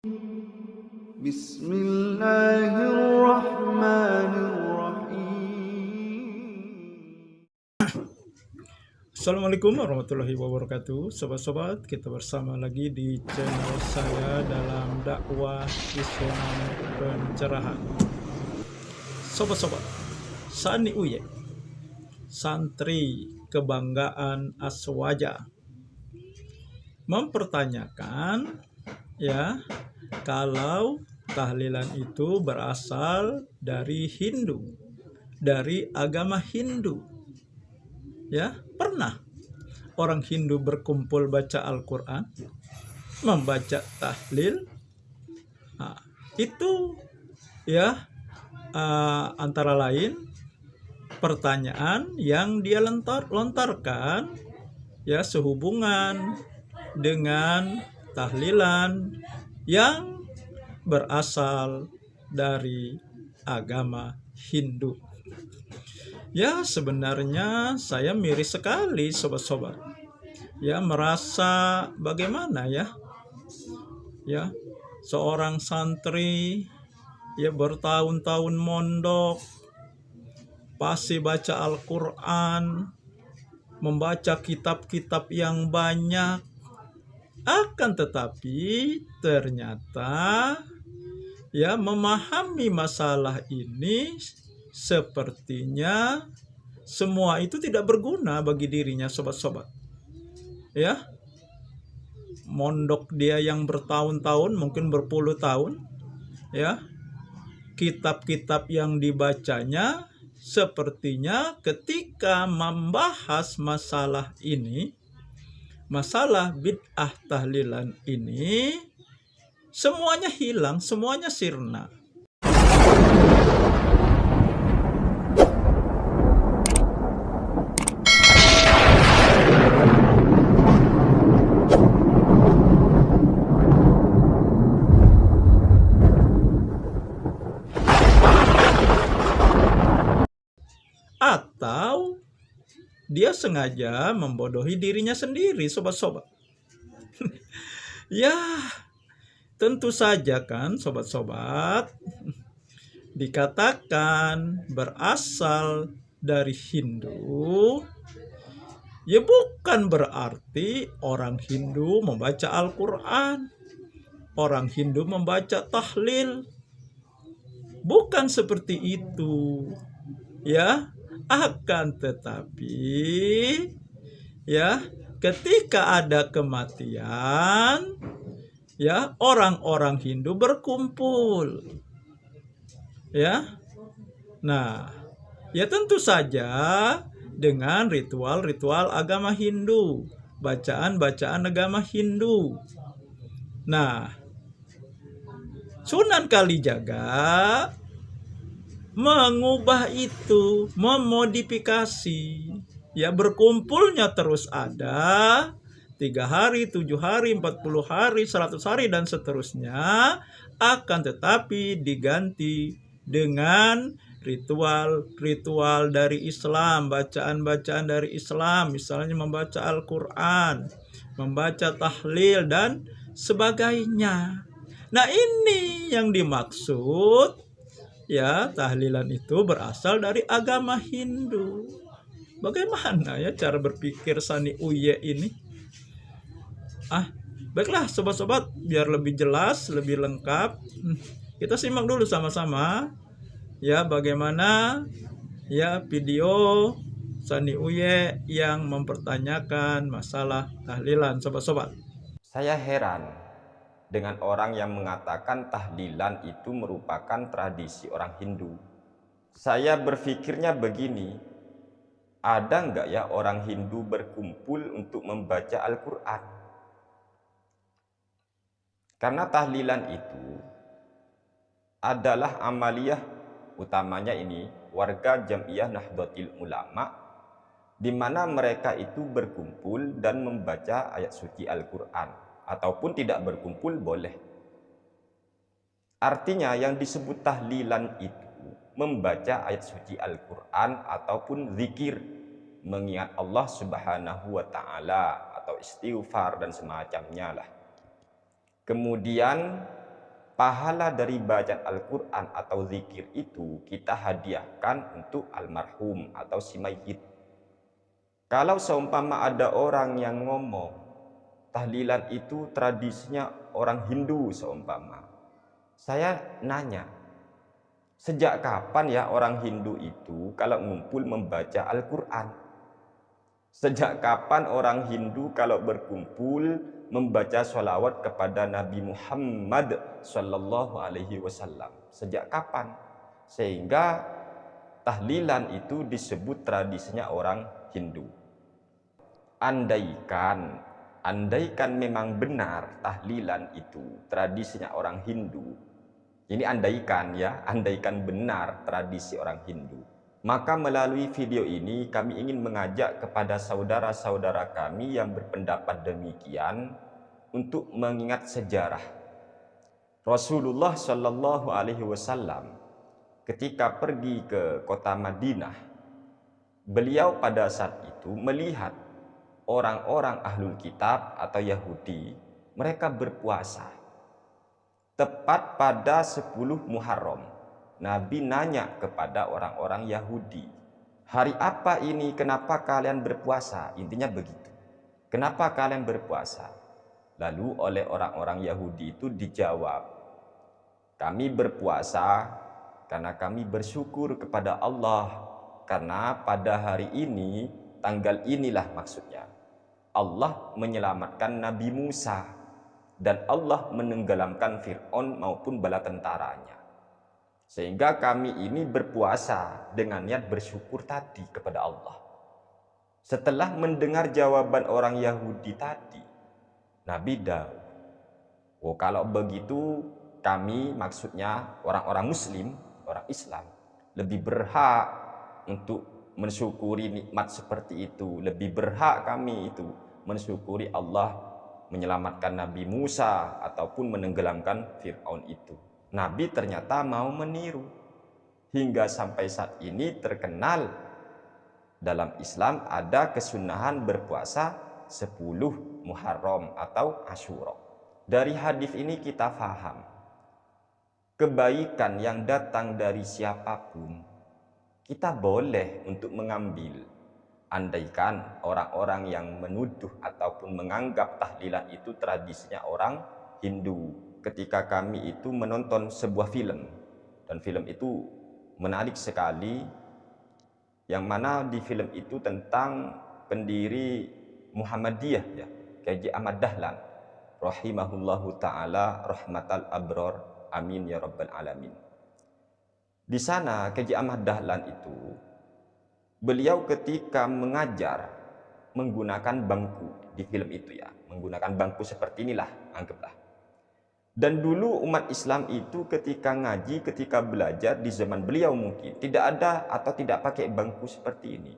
Bismillahirrahmanirrahim. Assalamualaikum warahmatullahi wabarakatuh. Sobat-sobat, kita bersama lagi di channel saya dalam dakwah Islam pencerahan. Sobat-sobat, Sani Uye, santri kebanggaan Aswaja, mempertanyakan kalau tahlilan itu berasal dari Hindu, dari agama Hindu. Pernah orang Hindu berkumpul baca Al-Quran, membaca tahlil? Itu antara lain pertanyaan yang dia lontarkan sehubungan dengan tahlilan yang berasal dari agama Hindu. Sebenarnya saya miris sekali sobat-sobat. Merasa bagaimana seorang santri bertahun-tahun mondok, pasti baca Al-Quran, membaca kitab-kitab yang banyak, akan tetapi ternyata memahami masalah ini sepertinya semua itu tidak berguna bagi dirinya, sobat-sobat. Mondok dia yang bertahun-tahun, mungkin berpuluh tahun, kitab-kitab yang dibacanya sepertinya ketika membahas masalah ini, masalah bid'ah tahlilan ini, semuanya hilang, semuanya sirna. Atau dia sengaja membodohi dirinya sendiri, sobat-sobat. Tentu saja kan sobat-sobat, dikatakan berasal dari Hindu, bukan berarti orang Hindu membaca Al-Quran, orang Hindu membaca tahlil. Bukan seperti itu. Akan tetapi ketika ada kematian, orang-orang Hindu berkumpul. Tentu saja dengan ritual-ritual agama Hindu, bacaan-bacaan agama Hindu. Sunan Kalijaga mengubah itu, memodifikasi. Berkumpulnya terus ada 3 hari, 7 hari, 40 hari, 100 hari, dan seterusnya. Akan tetapi diganti dengan ritual-ritual dari Islam, bacaan-bacaan dari Islam. Misalnya membaca Al-Quran, membaca tahlil, dan sebagainya. Ini yang dimaksud, tahlilan itu berasal dari agama Hindu. Bagaimana cara berpikir Sani Uye ini? Baiklah sobat-sobat, biar lebih jelas, lebih lengkap, kita simak dulu sama-sama bagaimana video Sani Uye yang mempertanyakan masalah tahlilan, sobat-sobat. Saya heran dengan orang yang mengatakan tahlilan itu merupakan tradisi orang Hindu. Saya berpikirnya begini, ada enggak orang Hindu berkumpul untuk membaca Al-Quran? Karena tahlilan itu adalah amaliyah, utamanya ini warga Jam'iyah Nahdlatul Ulama, di mana mereka itu berkumpul dan membaca ayat suci Al-Quran. Ataupun tidak berkumpul boleh. Artinya yang disebut tahlilan itu membaca ayat suci Al-Quran ataupun zikir, mengingat Allah Subhanahu wa Ta'ala, atau istighfar dan semacamnya lah. Kemudian pahala dari bacaan Al-Quran atau zikir itu kita hadiahkan untuk almarhum atau si mayit. Kalau seumpama ada orang yang ngomong tahlilan itu tradisinya orang Hindu seumpama, saya nanya, sejak kapan ya orang Hindu itu kalau ngumpul membaca Al-Quran? Sejak kapan orang Hindu kalau berkumpul membaca sholawat kepada Nabi Muhammad Sallallahu Alaihi Wasallam? Sejak kapan? Sehingga tahlilan itu disebut tradisinya orang Hindu. Andaikan memang benar tahlilan itu tradisinya orang Hindu. Ini andaikan ya, andaikan benar tradisi orang Hindu. Maka melalui video ini kami ingin mengajak kepada saudara-saudara kami yang berpendapat demikian untuk mengingat sejarah. Rasulullah Shallallahu Alaihi Wasallam ketika pergi ke kota Madinah, beliau pada saat itu melihat orang-orang ahlul kitab atau Yahudi, mereka berpuasa. Tepat pada 10 Muharram. Nabi nanya kepada orang-orang Yahudi, hari apa ini, kenapa kalian berpuasa? Intinya begitu. Kenapa kalian berpuasa? Lalu oleh orang-orang Yahudi itu dijawab, kami berpuasa karena kami bersyukur kepada Allah. Karena pada hari ini, tanggal inilah maksudnya, Allah menyelamatkan Nabi Musa dan Allah menenggelamkan Fir'aun maupun bala tentaranya. Sehingga kami ini berpuasa dengan niat bersyukur tadi kepada Allah. Setelah mendengar jawaban orang Yahudi tadi, Nabi Daud, oh kalau begitu kami, maksudnya orang-orang Muslim, orang Islam, lebih berhak untuk mensyukuri nikmat seperti itu. Lebih berhak kami itu mensyukuri Allah menyelamatkan Nabi Musa ataupun menenggelamkan Fir'aun itu. Nabi ternyata mau meniru. Hingga sampai saat ini terkenal dalam Islam ada kesunahan berpuasa 10 Muharram atau Asyura. Dari hadis ini kita faham, kebaikan yang datang dari siapapun, kita boleh untuk mengambil. Andaikan orang-orang yang menuduh ataupun menganggap tahlilan itu tradisinya orang Hindu. Ketika kami itu menonton sebuah film, dan film itu menarik sekali, yang mana di film itu tentang pendiri Muhammadiyah ya, K.J. Ahmad Dahlan rahimahullahu ta'ala rahmatal abror, amin ya rabbal alamin. Di sana K.J. Ahmad Dahlan itu, beliau ketika mengajar menggunakan bangku di film itu ya, menggunakan bangku seperti inilah, anggaplah. Dan dulu umat Islam itu ketika ngaji, ketika belajar di zaman beliau mungkin tidak ada atau tidak pakai bangku seperti ini.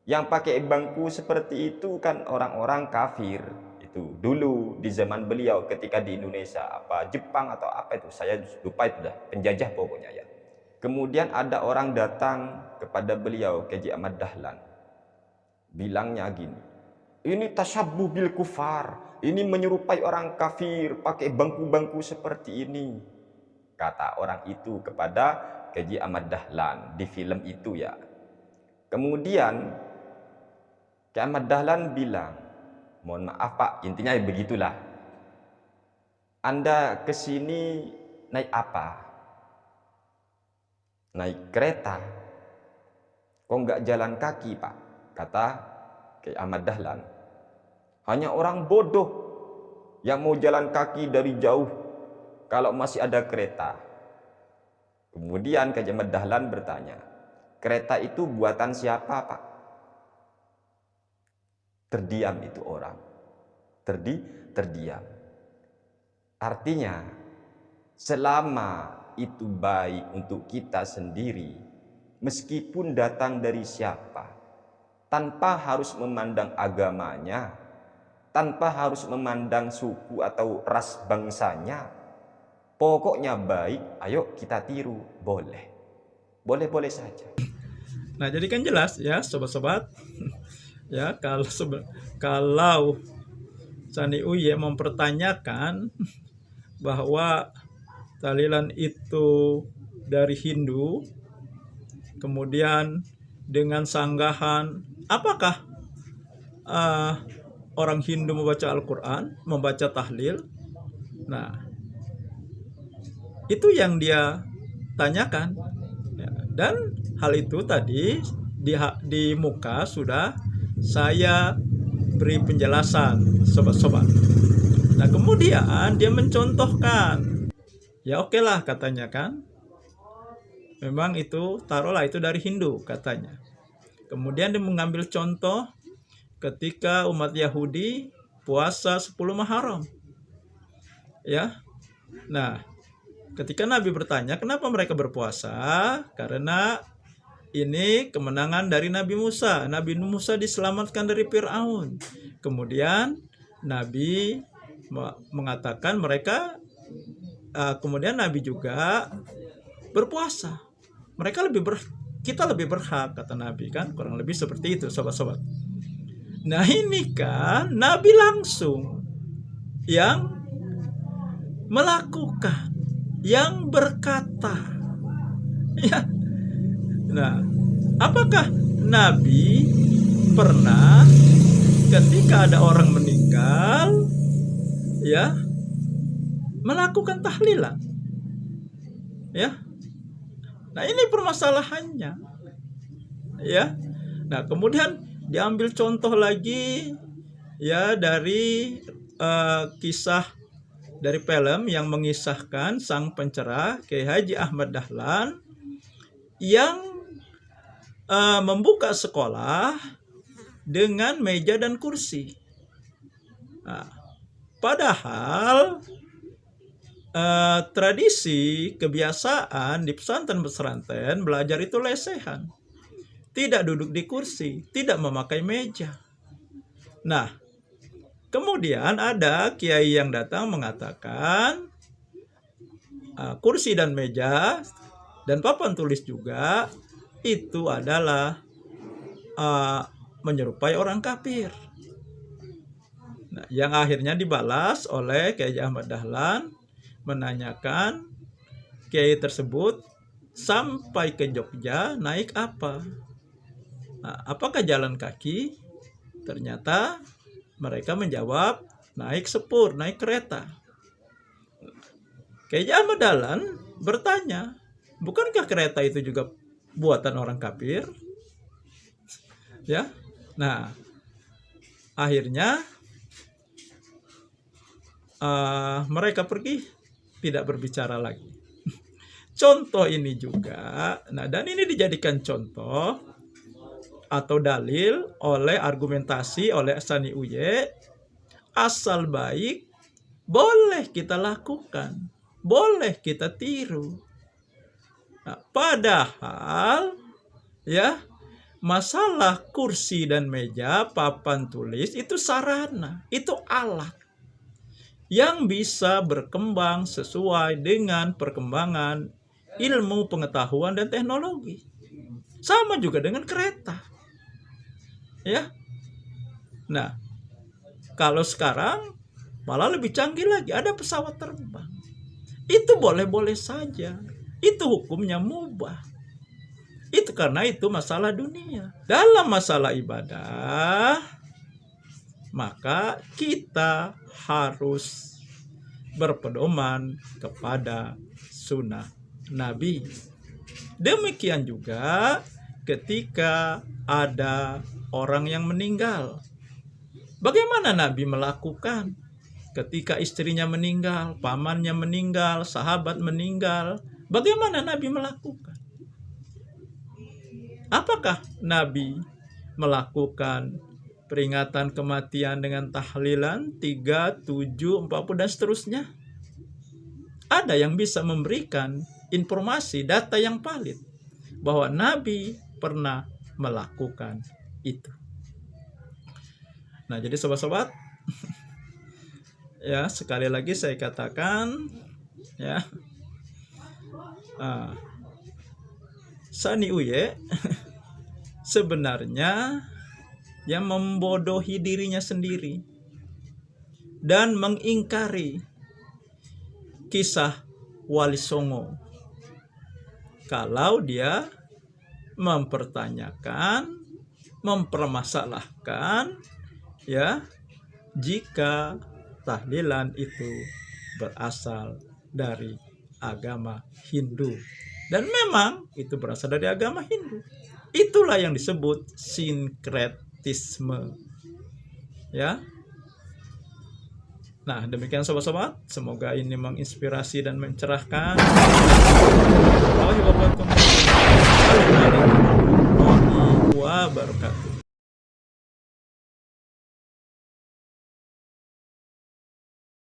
Yang pakai bangku seperti itu kan orang-orang kafir itu dulu di zaman beliau ketika di Indonesia, apa Jepang atau apa itu, saya lupa itu dah, penjajah pokoknya ya. Kemudian ada orang datang kepada beliau K.J. Ahmad Dahlan, bilangnya gini, ini tasyabbuh bil kufar, ini menyerupai orang kafir pakai bangku-bangku seperti ini, kata orang itu kepada K.J. Ahmad Dahlan di film itu ya. Kemudian K.J. Ahmad Dahlan bilang, mohon maaf Pak, intinya begitulah, Anda kesini naik apa? Naik kereta. Kok nggak jalan kaki Pak? Kata K.J. Ahmad Dahlan. Hanya orang bodoh yang mau jalan kaki dari jauh kalau masih ada kereta. Kemudian K.J. Ahmad Dahlan bertanya, kereta itu buatan siapa Pak? Terdiam itu orang. Terdiam. Artinya, selama itu baik untuk kita sendiri, meskipun datang dari siapa, tanpa harus memandang agamanya, tanpa harus memandang suku atau ras bangsanya, pokoknya baik, ayo kita tiru, boleh. Boleh-boleh saja. Nah, jadi kan jelas ya sobat-sobat, ya kalau Sani Uye mempertanyakan bahwa tahlilan itu dari Hindu, kemudian dengan sanggahan, apakah orang Hindu membaca Al-Quran, membaca tahlil? Nah, itu yang dia tanyakan. Ya, dan hal itu tadi di muka sudah saya beri penjelasan, sobat-sobat. Nah, kemudian dia mencontohkan. Ya oke lah katanya kan. Memang itu, taruhlah itu dari Hindu katanya. Kemudian dia mengambil contoh ketika umat Yahudi puasa 10 Muharram. Ya. Nah, ketika Nabi bertanya kenapa mereka berpuasa? Karena ini kemenangan dari Nabi Musa. Nabi Musa diselamatkan dari Fir'aun. Kemudian Nabi mengatakan mereka, kemudian Nabi juga berpuasa. Kita lebih berhak, kata Nabi kan, kurang lebih seperti itu, sobat-sobat. Nah ini kan Nabi langsung yang melakukan, yang berkata. Ya. Nah, apakah Nabi pernah ketika ada orang meninggal, ya, melakukan tahlilan? Ya. Nah, ini permasalahannya. Ya. Nah, kemudian diambil contoh lagi ya dari kisah dari film yang mengisahkan sang pencerah Kiai Haji Ahmad Dahlan yang membuka sekolah dengan meja dan kursi. Nah, padahal tradisi kebiasaan di pesantren-pesantren belajar itu lesehan. Tidak duduk di kursi, tidak memakai meja. Nah, kemudian ada kiai yang datang mengatakan kursi dan meja dan papan tulis juga itu adalah menyerupai orang kafir. Nah, yang akhirnya dibalas oleh Kiai Ahmad Dahlan menanyakan kiai tersebut sampai ke Jogja naik apa? Nah, apakah jalan kaki? Ternyata mereka menjawab naik sepur, naik kereta. Kiai Ahmad Dahlan bertanya, bukankah kereta itu juga buatan orang kafir? Ya, nah akhirnya mereka pergi, tidak berbicara lagi. Contoh ini juga, nah dan ini dijadikan contoh atau dalil oleh argumentasi oleh Sani Uye, asal baik boleh kita lakukan, boleh kita tiru. Nah, padahal ya masalah kursi dan meja, papan tulis itu sarana, itu alat yang bisa berkembang sesuai dengan perkembangan ilmu pengetahuan dan teknologi. Sama juga dengan kereta. Ya. Nah, kalau sekarang malah lebih canggih lagi, ada pesawat terbang. Itu boleh-boleh saja. Itu hukumnya mubah. Itu karena itu masalah dunia. Dalam masalah ibadah, maka kita harus berpedoman kepada sunnah Nabi. Demikian juga ketika ada orang yang meninggal. Bagaimana Nabi melakukan ketika istrinya meninggal, pamannya meninggal, sahabat meninggal? Bagaimana Nabi melakukan? Apakah Nabi melakukan peringatan kematian dengan tahlilan 3, 7, 40 dan seterusnya? Ada yang bisa memberikan informasi, data yang valid bahwa Nabi pernah melakukan itu. Nah, jadi sobat-sobat, ya sekali lagi saya katakan, ya, Sani Uye sebenarnya yang membodohi dirinya sendiri dan mengingkari kisah Wali Songo kalau dia mempertanyakan, mempermasalahkan, ya, jika tahlilan itu berasal dari agama Hindu. Dan memang itu berasal dari agama Hindu. Itulah yang disebut sinkretisme. Ya. Nah, demikian sobat-sobat, semoga ini menginspirasi dan mencerahkan.